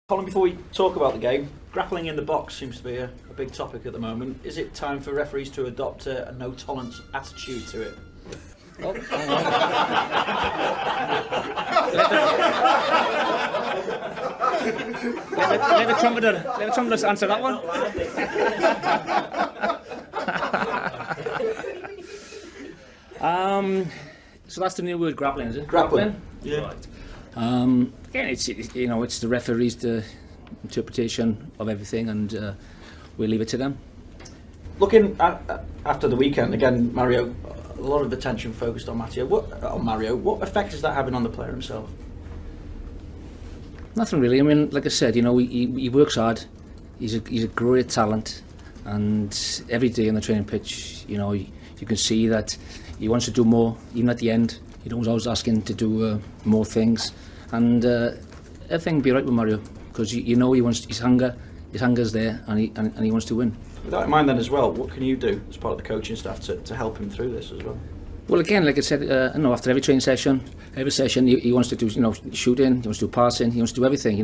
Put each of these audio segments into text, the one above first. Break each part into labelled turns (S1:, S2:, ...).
S1: Colin, before we talk about the game, grappling in the box seems to be a big topic at the moment. Is it time for referees to adopt a no-tolerance attitude to it?
S2: Oh, let the trumpeters answer that one. So that's the new word, grappling, is it?
S1: Grappling. Yeah.
S2: Right. Again, it's the referee's the interpretation of everything, and we'll leave it to them.
S1: Looking at, after the weekend, again, Mario, a lot of attention focused on Mario. What effect is that having on the player himself?
S2: Nothing really. I mean, like I said, he works hard. He's a great talent, and every day on the training pitch, you can see that he wants to do more. Even at the end, he's always asking to do more things, and everything will be right with Mario because he wants his hunger's there, and he wants to win.
S1: With that in mind, then as well, what can you do as part of the coaching staff to help him through this as well?
S2: Well, again, like I said, after every training session, he wants to do shooting, he wants to do passing, he wants to do everything,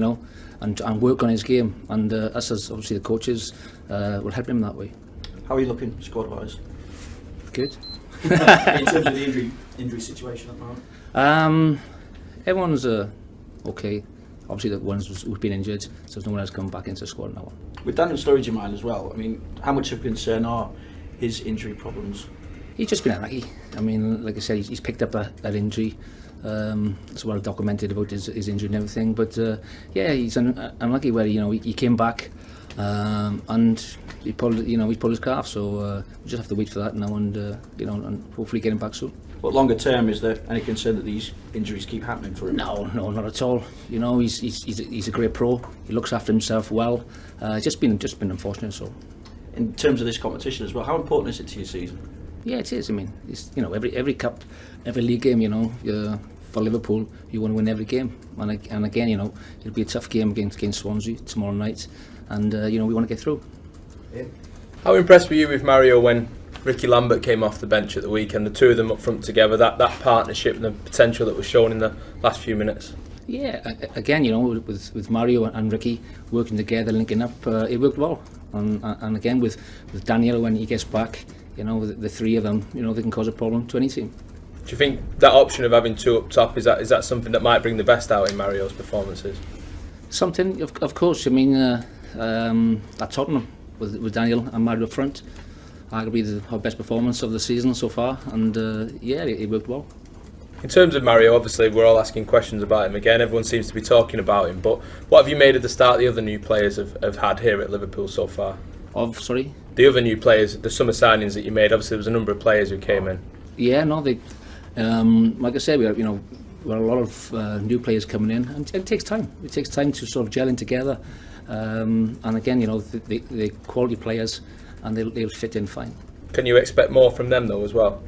S2: and work on his game. And us as obviously the coaches will help him that way.
S1: How are you looking squad-wise?
S2: Good.
S1: In terms of the injury situation at the moment?
S2: Everyone's okay. Obviously, the ones who've been injured, so there's no one else coming back into the squad now.
S1: With Daniel Sturridge in mind as well, I mean, how much of concern are his injury problems?
S2: He's just been unlucky. I mean, like I said, he's picked up that injury. It's well documented about his injury and everything. But he's unlucky where he came back and he pulled his calf. So we just have to wait for that now and hopefully get him back soon.
S1: But longer term, is there any concern that these injuries keep happening for him?
S2: No, not at all. He's a great pro. He looks after himself well. Just been unfortunate. So,
S1: in terms of this competition as well, how important is it to your season?
S2: Yeah, it is. I mean, it's every cup, every league game. For Liverpool, you want to win every game. And again, it'll be a tough game against Swansea tomorrow night, and we want to get through.
S3: Yeah. How impressed were you with Mario when Ricky Lambert came off the bench at the weekend? The two of them up front together, that partnership and the potential that was shown in the last few minutes. Yeah,
S2: again, with Mario and Ricky working together, linking up, it worked well. And again, with Daniel when he gets back, the three of them, they can cause a problem to any team.
S3: Do you think that option of having two up top is that something that might bring the best out in Mario's performances?
S2: Something, of course. I mean, at Tottenham with Daniel and Mario up front, arguably our best performance of the season so far, and it worked well.
S3: In terms of Mario, obviously we're all asking questions about him again. Everyone seems to be talking about him, but what have you made of the start the other new players have had here at Liverpool so far?
S2: Sorry?
S3: The other new players, the summer signings that you made. Obviously there was a number of players who came in.
S2: Yeah, no, they, like I said, we have a lot of new players coming in, and it takes time. It takes time to sort of gel in together, and again, they're quality players, and they'll fit in fine.
S3: Can you expect more from them though as well?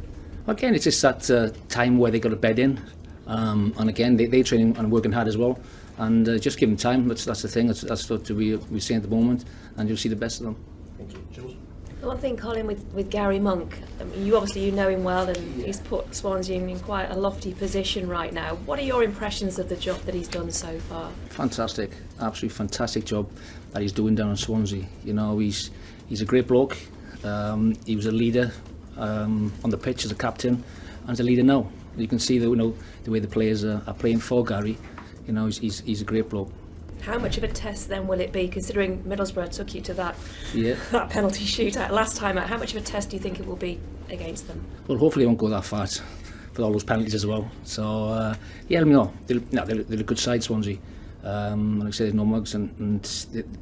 S2: Again, it's just that time where they got to bed in, and again, they're training and working hard as well, and just give them time. That's the thing. That's what we're seeing at the moment, and you'll see the best of them.
S1: Thank you, Jules.
S4: One thing, Colin, with Gary Monk, I mean, you know him well, and he's put Swansea in quite a lofty position right now. What are your impressions of the job that he's done so far?
S2: Fantastic, absolutely fantastic job that he's doing down in Swansea. He's a great bloke. He was a leader on the pitch as a captain, and as a leader now. You can see the way the players are playing for Gary. He's a great bloke.
S4: How much of a test then will it be, considering Middlesbrough took you to that penalty shootout last time out? How much of a test do you think it will be against them?
S2: Well, hopefully it won't go that far for all those penalties as well. So they're a good side, Swansea. Like I said, there's no mugs, and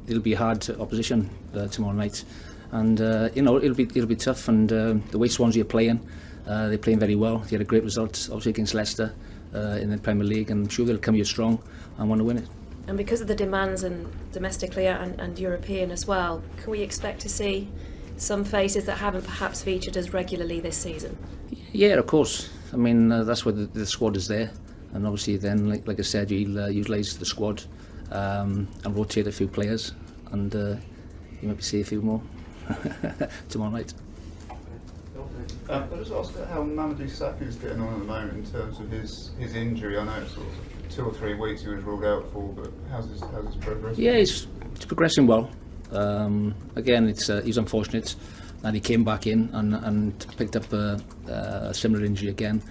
S2: it'll be a hard opposition tomorrow night. And it'll be tough. And the way Swansea are playing, they're playing very well. They had a great result, obviously against Leicester in the Premier League, and I'm sure they'll come here strong and want to win it.
S4: And because of the demands, and domestically and European as well, can we expect to see some faces that haven't perhaps featured as regularly this season?
S2: Yeah, of course. I mean, that's why the squad is there, and obviously then, like I said, you'll utilise the squad and rotate a few players, and you might see a few more tomorrow night.
S5: I'll just ask how Mamadou Sakho is getting on at the moment in terms of his injury. I know it's sort of 2 or 3 weeks he was ruled out for, but how's his progress?
S2: Yeah, he's progressing well. Again, he's unfortunate that he came back in and picked up a similar injury again.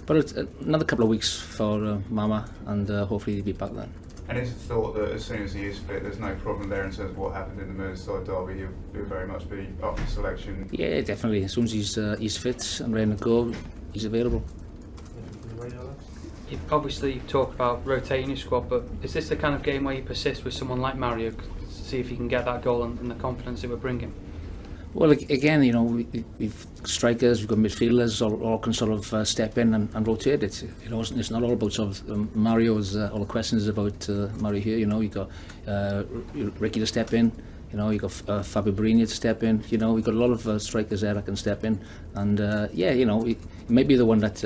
S2: But it's another couple of weeks for Mama, and hopefully he'll be back then.
S5: And is it thought that as soon as he is fit, there's no problem there in terms of what happened in the Merseyside derby? He'll very much be up for selection.
S2: Yeah, definitely. As soon as he's fit and ready to go, he's available.
S6: You obviously talk about rotating your squad, but is this the kind of game where you persist with someone like Mario to see if you can get that goal and the confidence it would bring him?
S2: Well, again, you know, we've strikers, we've got midfielders, all can sort of step in and rotate it. You know, it's not all about sort of Mario's. All the questions about Mario here. You know, you got Ricky to step in. You know, you got Fabio Barini to step in. You know, we've got a lot of strikers there that can step in. And yeah, you know, he may be the one that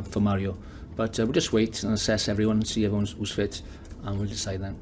S2: for Mario. But we'll just wait and assess everyone, see everyone who's fit, and we'll decide then.